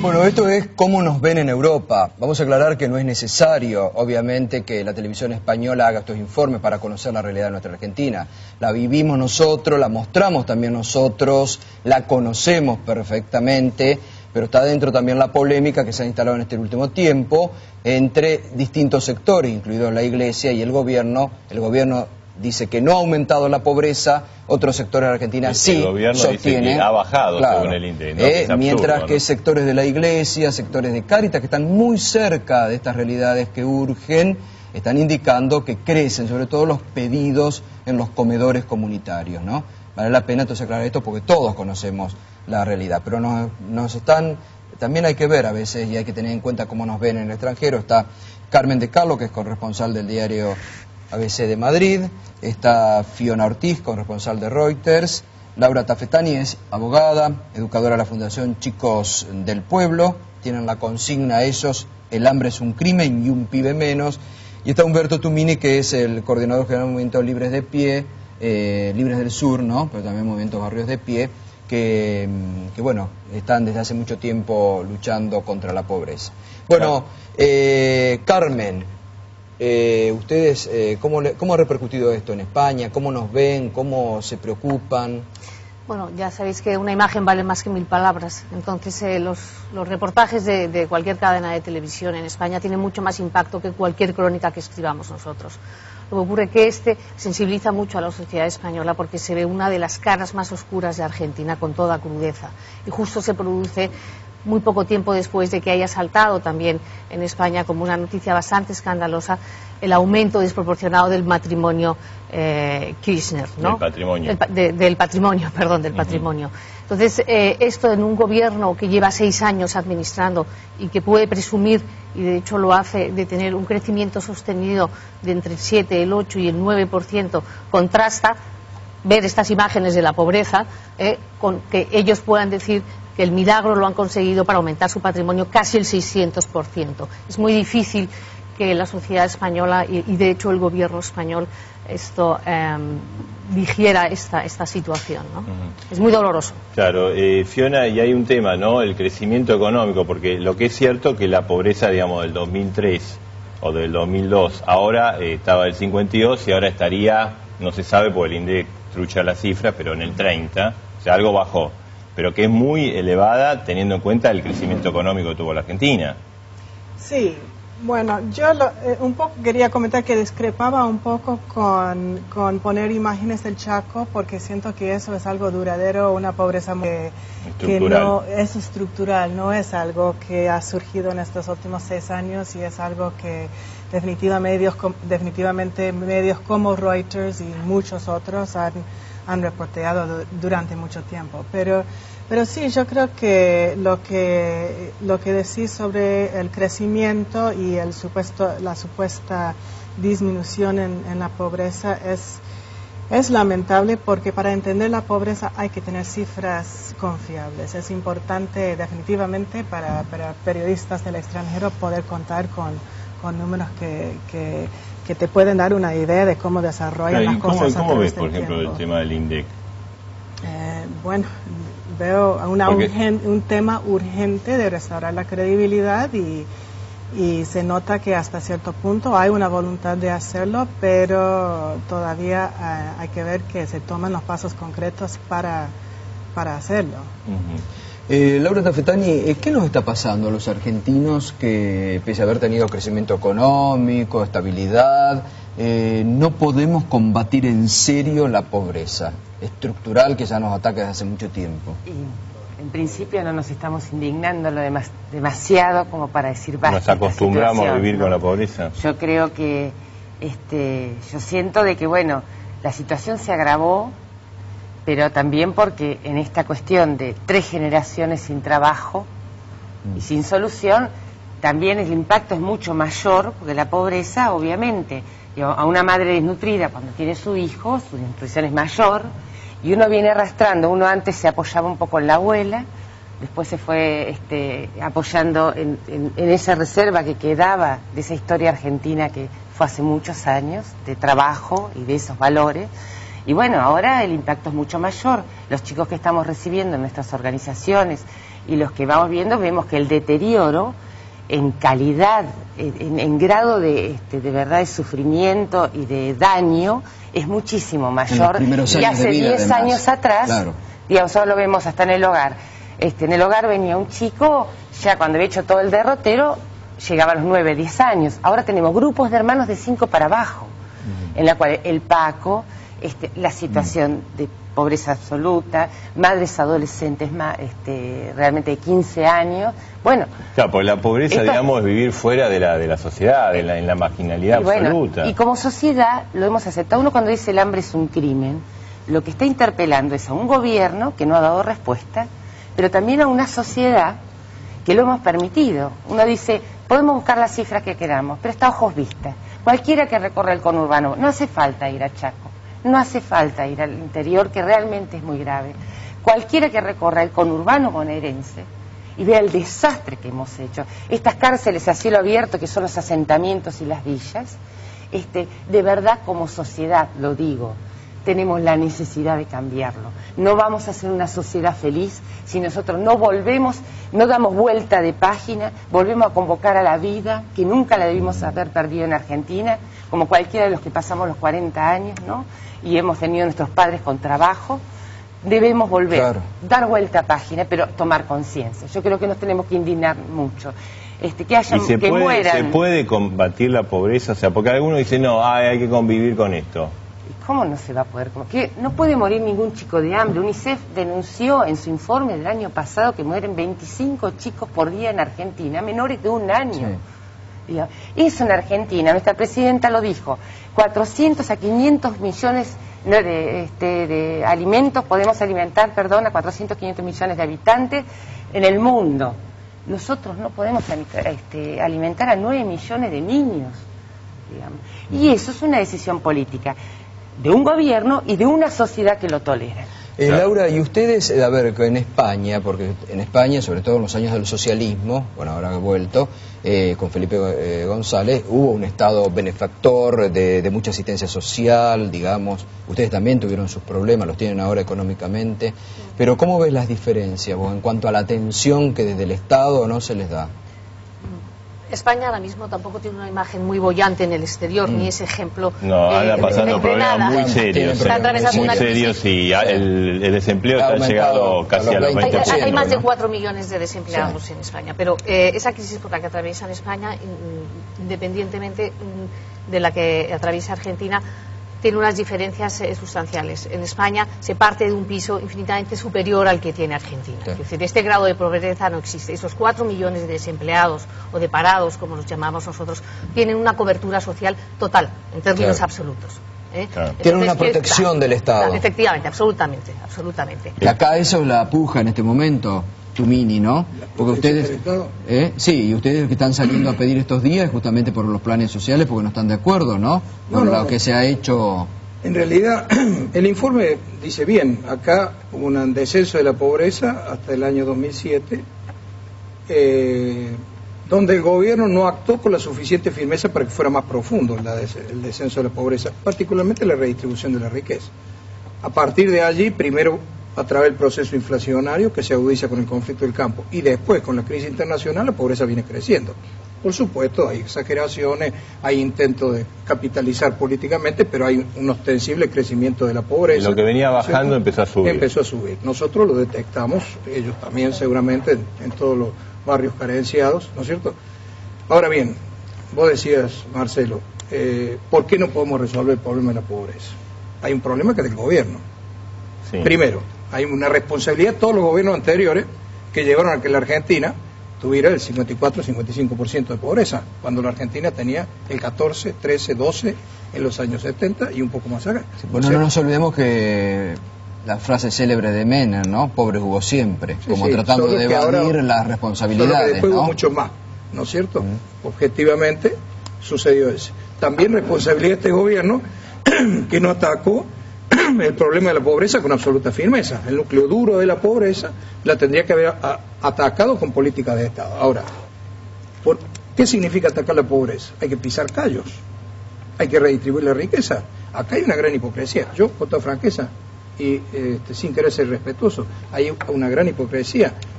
Bueno, esto es cómo nos ven en Europa. Vamos a aclarar que no es necesario, obviamente, que la televisión española haga estos informes para conocer la realidad de nuestra Argentina. La vivimos nosotros, la mostramos también nosotros, la conocemos perfectamente, pero está dentro también la polémica que se ha instalado en este último tiempo entre distintos sectores, incluidos la Iglesia y el gobierno. El gobierno dice que no ha aumentado la pobreza, otros sectores de Argentina sí el gobierno sostienen, dice que ha bajado, claro, según el INDEC, ¿no? Es absurdo, mientras que ¿no? sectores de la Iglesia, sectores de Cáritas, que están muy cerca de estas realidades que urgen, están indicando que crecen, sobre todo los pedidos en los comedores comunitarios, ¿no? Vale la pena entonces aclarar esto porque todos conocemos la realidad, pero también hay que ver a veces y hay que tener en cuenta cómo nos ven en el extranjero. Está Carmen de Carlo, que es corresponsal del diario ABC de Madrid, está Fiona Ortiz, corresponsal de Reuters, Laura Tafetani es abogada, educadora de la Fundación Chicos del Pueblo, tienen la consigna ellos, el hambre es un crimen y un pibe menos, y está Humberto Tumini, que es el coordinador general del movimiento Libres de Pie, Libres del Sur, ¿no? Pero también Movimiento Barrios de Pie, que bueno, están desde hace mucho tiempo luchando contra la pobreza. Bueno, Carmen, ustedes, ¿cómo ha repercutido esto en España? ¿Cómo nos ven? ¿Cómo se preocupan? Bueno, ya sabéis que una imagen vale más que 1000 palabras. Entonces, los reportajes de cualquier cadena de televisión en España tienen mucho más impacto que cualquier crónica que escribamos nosotros. Lo que ocurre es que este sensibiliza mucho a la sociedad española porque se ve una de las caras más oscuras de Argentina con toda crudeza. Y justo se produce muy poco tiempo después de que haya saltado también en España como una noticia bastante escandalosa el aumento desproporcionado del matrimonio Kirchner, ¿no? Del patrimonio. Del patrimonio. Entonces, esto en un gobierno que lleva 6 años administrando y que puede presumir, y de hecho lo hace, de tener un crecimiento sostenido de entre el 7, el 8 y el 9%, contrasta ver estas imágenes de la pobreza con que ellos puedan decir que el milagro lo han conseguido para aumentar su patrimonio casi el 600%. Es muy difícil que la sociedad española y de hecho el gobierno español digiera esta situación, ¿no? Es muy doloroso. Claro, Fiona, y hay un tema, ¿no? El crecimiento económico, porque lo que es cierto que la pobreza, digamos, del 2003 o del 2002, ahora estaba del 52 y ahora estaría, no se sabe porque el INDEC trucha la cifra, pero en el 30, o sea, algo bajó, pero que es muy elevada teniendo en cuenta el crecimiento económico que tuvo la Argentina. Sí, bueno, yo un poco quería comentar que discrepaba un poco con poner imágenes del Chaco, porque siento que eso es algo duradero, una pobreza que no es estructural, no es algo que ha surgido en estos últimos 6 años y es algo que definitivamente medios como Reuters y muchos otros han reporteado durante mucho tiempo. Pero sí, yo creo que lo que decís sobre el crecimiento y la supuesta disminución en la pobreza es lamentable, porque para entender la pobreza hay que tener cifras confiables. Es importante definitivamente para periodistas del extranjero poder contar con números que te pueden dar una idea de cómo desarrollan las cosas. ¿Cómo ves, por ejemplo, el tema del INDEC? Bueno, veo un tema urgente de restaurar la credibilidad y se nota que hasta cierto punto hay una voluntad de hacerlo, pero todavía hay que ver que se toman los pasos concretos para hacerlo. Laura Tafetani, ¿qué nos está pasando a los argentinos que, pese a haber tenido crecimiento económico, estabilidad, no podemos combatir en serio la pobreza estructural que ya nos ataca desde hace mucho tiempo? En principio no nos estamos indignando demasiado como para decir basta. Nos acostumbramos a vivir con la pobreza. Yo creo que, yo siento de que, bueno, la situación se agravó, pero también porque en esta cuestión de 3 generaciones sin trabajo y sin solución, también el impacto es mucho mayor, porque la pobreza, obviamente, a una madre desnutrida cuando tiene su hijo, su desnutrición es mayor, y uno viene arrastrando. Uno antes se apoyaba un poco en la abuela, después se fue apoyando en esa reserva que quedaba de esa historia argentina que fue hace muchos años, de trabajo y de esos valores, Y bueno, ahora el impacto es mucho mayor. Los chicos que estamos recibiendo en nuestras organizaciones y los que vamos viendo, vemos que el deterioro en calidad, en grado de verdad de sufrimiento y de daño es muchísimo mayor. Y hace 10 años atrás, claro, digamos, ahora lo vemos hasta en el hogar. En el hogar venía un chico, ya cuando había hecho todo el derrotero, llegaba a los 9, 10 años. Ahora tenemos grupos de hermanos de 5 para abajo, en la cual el PACO, la situación de pobreza absoluta, madres adolescentes realmente de 15 años. Bueno, claro, porque la pobreza, digamos, es vivir fuera de la sociedad, en la marginalidad absoluta. Y como sociedad lo hemos aceptado. Uno cuando dice el hambre es un crimen, lo que está interpelando es a un gobierno que no ha dado respuesta, pero también a una sociedad que lo hemos permitido. Uno dice, podemos buscar las cifras que queramos, pero está a ojos vistas. Cualquiera que recorra el conurbano, no hace falta ir a Chaco, no hace falta ir al interior, que realmente es muy grave. Cualquiera que recorra el conurbano bonaerense y vea el desastre que hemos hecho, estas cárceles a cielo abierto que son los asentamientos y las villas, de verdad como sociedad, lo digo, tenemos la necesidad de cambiarlo. No vamos a ser una sociedad feliz si nosotros no volvemos, no damos vuelta de página, volvemos a convocar a la vida, que nunca la debimos haber perdido en Argentina, como cualquiera de los que pasamos los 40 años, ¿no? Y hemos tenido nuestros padres con trabajo. Debemos volver, claro, dar vuelta a página, pero tomar conciencia. Yo creo que nos tenemos que indignar mucho. Que haya, mueran. ¿Se puede combatir la pobreza? O sea, porque algunos dicen, no, hay que convivir con esto. ¿Cómo no se va a poder? Que no puede morir ningún chico de hambre. UNICEF denunció en su informe del año pasado que mueren 25 chicos por día en Argentina, menores de 1 año. Sí. Eso en Argentina, nuestra presidenta lo dijo, 400 a 500 millones de alimentos, podemos alimentar, a 400, 500 millones de habitantes en el mundo. Nosotros no podemos alimentar a 9 millones de niños, digamos. Y eso es una decisión política de un gobierno y de una sociedad que lo tolera. Laura, y ustedes, a ver, en España, porque en España, sobre todo en los años del socialismo, bueno, ahora ha vuelto, con Felipe González, hubo un Estado benefactor de mucha asistencia social, digamos, ustedes también tuvieron sus problemas, los tienen ahora económicamente, pero ¿cómo ves las diferencias vos, en cuanto a la atención que desde el Estado no se les da? España ahora mismo tampoco tiene una imagen muy bollante en el exterior, ni ese ejemplo. No, anda pasando problemas muy serios. Y el desempleo está llegado casi a los 20%. Hay más de 4 millones de desempleados en España, pero esa crisis por la que atraviesa España, independientemente de la que atraviesa Argentina, tiene unas diferencias sustanciales. En España se parte de un piso infinitamente superior al que tiene Argentina. Sí. Es decir, este grado de pobreza no existe. Esos 4 millones de desempleados o de parados, como los llamamos nosotros, tienen una cobertura social total, en términos absolutos. Claro. Tienen una protección del Estado. Efectivamente, absolutamente. Y acá eso es la puja en este momento. Tumini, ¿no? Porque ustedes, sí, y ustedes que están saliendo a pedir estos días justamente por los planes sociales porque no están de acuerdo, ¿no? Por lo que se ha hecho. En realidad, el informe dice bien, acá hubo un descenso de la pobreza hasta el año 2007, donde el gobierno no actuó con la suficiente firmeza para que fuera más profundo el descenso de la pobreza, particularmente la redistribución de la riqueza. A partir de allí, primero a través del proceso inflacionario que se agudiza con el conflicto del campo y después con la crisis internacional, la pobreza viene creciendo. Por supuesto, hay exageraciones, hay intentos de capitalizar políticamente, pero hay un ostensible crecimiento de la pobreza. Y lo que venía bajando empezó a subir. Empezó a subir. Nosotros lo detectamos, ellos también seguramente, en todos los barrios carenciados, ¿no es cierto? Ahora bien, vos decías, Marcelo, ¿por qué no podemos resolver el problema de la pobreza? Hay un problema que es del gobierno. Sí. Primero, hay una responsabilidad de todos los gobiernos anteriores que llevaron a que la Argentina tuviera el 54-55% de pobreza, cuando la Argentina tenía el 14, 13, 12 en los años 70 y un poco más acá. Bueno, no nos olvidemos que la frase célebre de Menem, ¿no? Pobres hubo siempre, como tratando de evadir las responsabilidades, que después hubo mucho más, ¿no es cierto? Objetivamente sucedió eso. También responsabilidad de este gobierno que no atacó el problema de la pobreza con absoluta firmeza. El núcleo duro de la pobreza la tendría que haber atacado con políticas de Estado. Ahora, ¿qué significa atacar la pobreza? Hay que pisar callos, hay que redistribuir la riqueza, acá hay una gran hipocresía. Yo, con toda franqueza, y sin querer ser respetuoso, hay una gran hipocresía